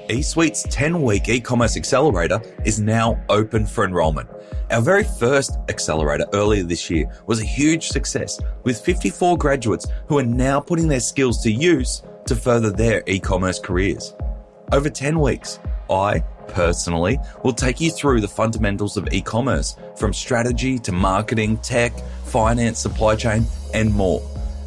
eSuite's 10-week e-commerce accelerator is now open for enrollment. Our very first accelerator earlier this year was a huge success with 54 graduates who are now putting their skills to use to further their e-commerce careers. Over 10 weeks, I personally will take you through the fundamentals of e-commerce, from strategy to marketing, tech, finance, supply chain, and more.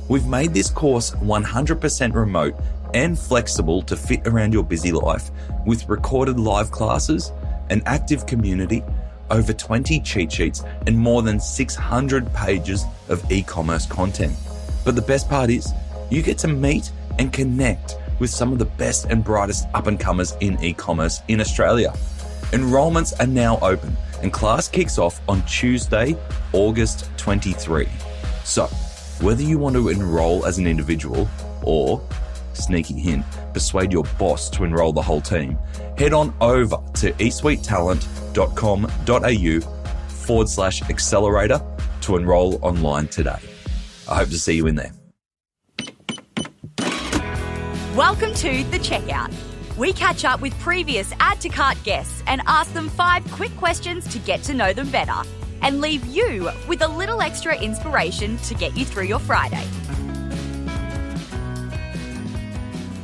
We've made this course 100% remote and flexible to fit around your busy life, with recorded live classes, an active community, over 20 cheat sheets, and more than 600 pages of e-commerce content. But the best part is, you get to meet and connect with some of the best and brightest up-and-comers in e-commerce in Australia. Enrollments are now open, and class kicks off on Tuesday, August 23. So, whether you want to enroll as an individual or, sneaky hint, persuade your boss to enroll the whole team, head on over to esuitetalent.com.au/accelerator to enroll online today. I hope to see you in there. Welcome to The Checkout. We catch up with previous Add to Cart guests and ask them 5 quick questions to get to know them better and leave you with a little extra inspiration to get you through your Friday.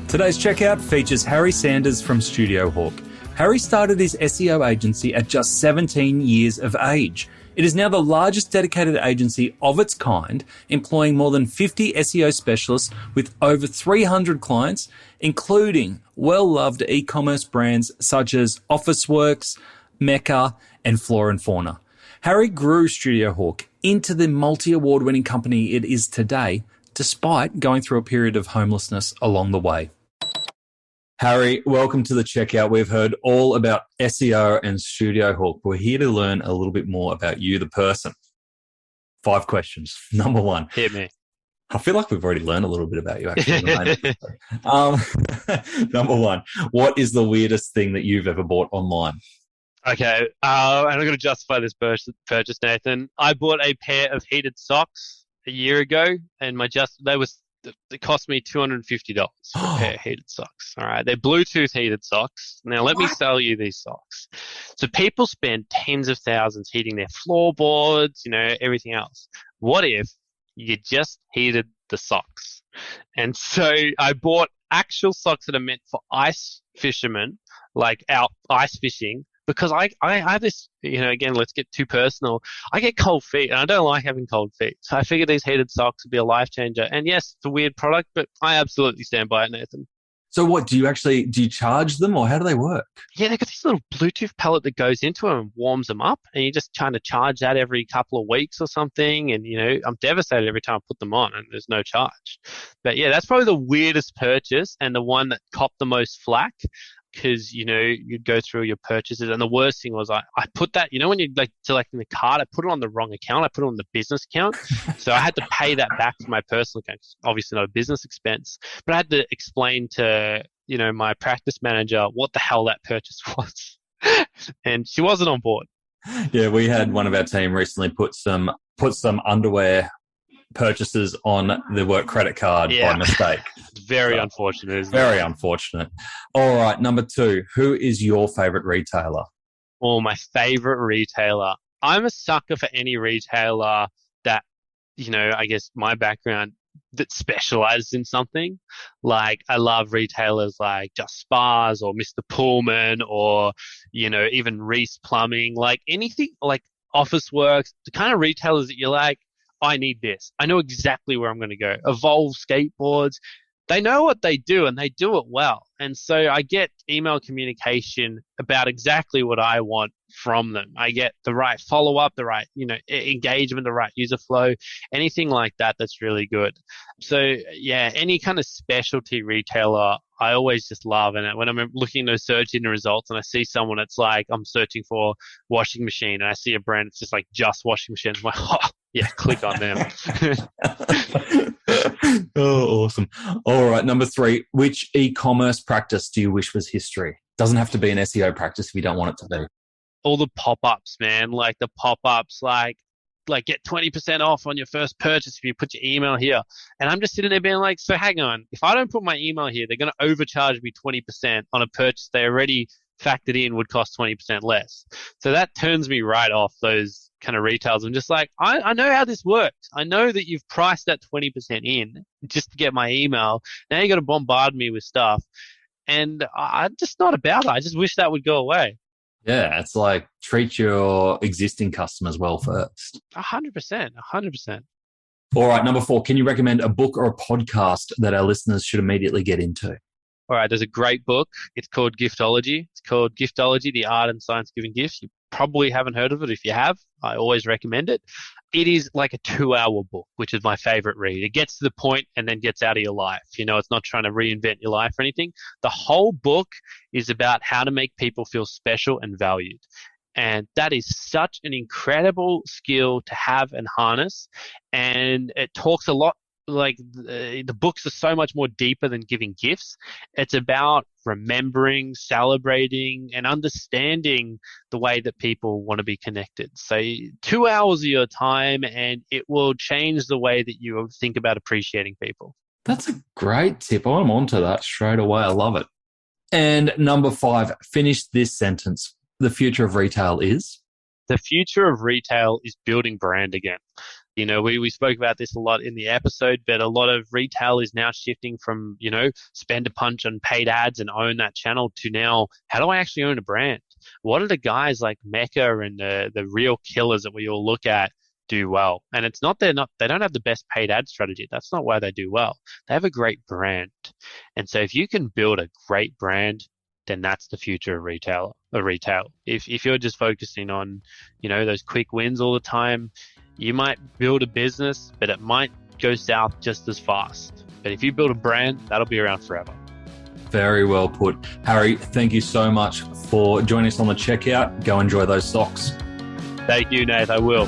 Today's checkout features Harry Sanders from StudioHawk. Harry started his SEO agency at just 17 years of age. It is now the largest dedicated agency of its kind, employing more than 50 SEO specialists with over 300 clients, including well-loved e-commerce brands such as Officeworks, Mecca, and Flora and Fauna. Harry grew StudioHawk into the multi-award winning company it is today, despite going through a period of homelessness along the way. Harry, welcome to The Checkout. We've heard all about SEO and StudioHawk. We're here to learn a little bit more about you, the person. 5 questions. Number 1. Hit me. I feel like we've already learned a little bit about you, actually. Number 1, what is the weirdest thing that you've ever bought online? Okay, and I'm going to justify this purchase, Nathan. I bought a pair of heated socks a year ago, and it cost me $250 for a pair of heated socks. All right, they're Bluetooth heated socks. Now, let me sell you these socks. So people spend tens of thousands heating their floorboards, everything else. What if you just heated the socks? And so I bought actual socks that are meant for ice fishermen, like out ice fishing, because I have this, again, let's get too personal. I get cold feet and I don't like having cold feet. So I figured these heated socks would be a life changer. And yes, it's a weird product, but I absolutely stand by it, Nathan. So what, do you charge them, or how do they work? Yeah, they've got this little Bluetooth pellet that goes into them and warms them up, and you just trying to charge that every couple of weeks or something. And, I'm devastated every time I put them on and there's no charge. But yeah, that's probably the weirdest purchase and the one that copped the most flack. Because, you'd go through your purchases. And the worst thing was I put that, when you're selecting the card, I put it on the wrong account. I put it on the business account. So I had to pay that back to my personal account. It's obviously not a business expense. But I had to explain to, my practice manager what the hell that purchase was. And she wasn't on board. Yeah, we had one of our team recently put some underwear purchases on the work credit card by mistake. It's very unfortunate, isn't it? Very unfortunate. All right, number 2, who is your favorite retailer? Oh, my favorite retailer. I'm a sucker for any retailer that, I guess my background, that specializes in something. Like, I love retailers like Just Spas or Mr. Pullman or, even Reese Plumbing, like anything like Officeworks, the kind of retailers that you're like, I need this. I know exactly where I'm going to go. Evolve Skateboards. They know what they do and they do it well. And so I get email communication about exactly what I want from them. I get the right follow-up, the right, engagement, the right user flow, anything like that that's really good. So yeah, any kind of specialty retailer, I always just love. And when I'm looking to search in the results and I see someone that's like, I'm searching for washing machine and I see a brand that's just like just washing machines, I'm like, oh, yeah, click on them. Oh, awesome. All right, number 3, which e-commerce practice do you wish was history? Doesn't have to be an SEO practice if you don't want it to be. All the pop-ups, man, like the pop-ups, like like get 20% off on your first purchase if you put your email here. And I'm just sitting there being like, so hang on, if I don't put my email here, they're going to overcharge me 20% on a purchase they already factored in would cost 20% less. So that turns me right off those kind of retails. I'm just like, I know how this works. I know that you've priced that 20% in just to get my email. Now you got to bombard me with stuff. And I'm just not about it. I just wish that would go away. Yeah, it's like treat your existing customers well first. 100%. All right, number 4, can you recommend a book or a podcast that our listeners should immediately get into? All right, there's a great book. It's called Giftology. It's called Giftology, The Art and Science of Giving Gifts. You probably haven't heard of it. If you have, I always recommend it. It is like a 2-hour book, which is my favorite read. It gets to the point and then gets out of your life. You know, it's not trying to reinvent your life or anything. The whole book is about how to make people feel special and valued. And that is such an incredible skill to have and harness. And it talks a lot, like the books are so much more deeper than giving gifts. It's about remembering, celebrating, and understanding the way that people want to be connected. So 2 hours of your time and it will change the way that you think about appreciating people. That's a great tip. I'm onto that straight away. I love it. And number 5, finish this sentence. The future of retail is? The future of retail is building brand again. You know, we spoke about this a lot in the episode, but a lot of retail is now shifting from, you know, spend a punch on paid ads and own that channel to now, how do I actually own a brand? What are the guys like Mecca and the real killers that we all look at do well? And it's not they don't have the best paid ad strategy. That's not why they do well. They have a great brand. And so if you can build a great brand, then that's the future of retail. If you're just focusing on, you know, those quick wins all the time, you might build a business, but it might go south just as fast. But if you build a brand, that'll be around forever. Very well put. Harry, thank you so much for joining us on the checkout. Go enjoy those socks. Thank you, Nath. I will.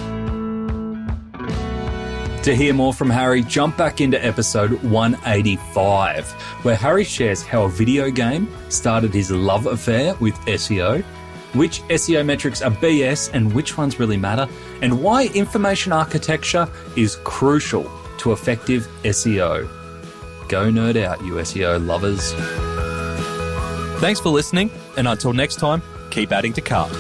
To hear more from Harry, jump back into episode 185, where Harry shares how a video game started his love affair with SEO, which SEO metrics are BS and which ones really matter, and why information architecture is crucial to effective SEO. Go nerd out, you SEO lovers. Thanks for listening, and until next time, keep adding to cart.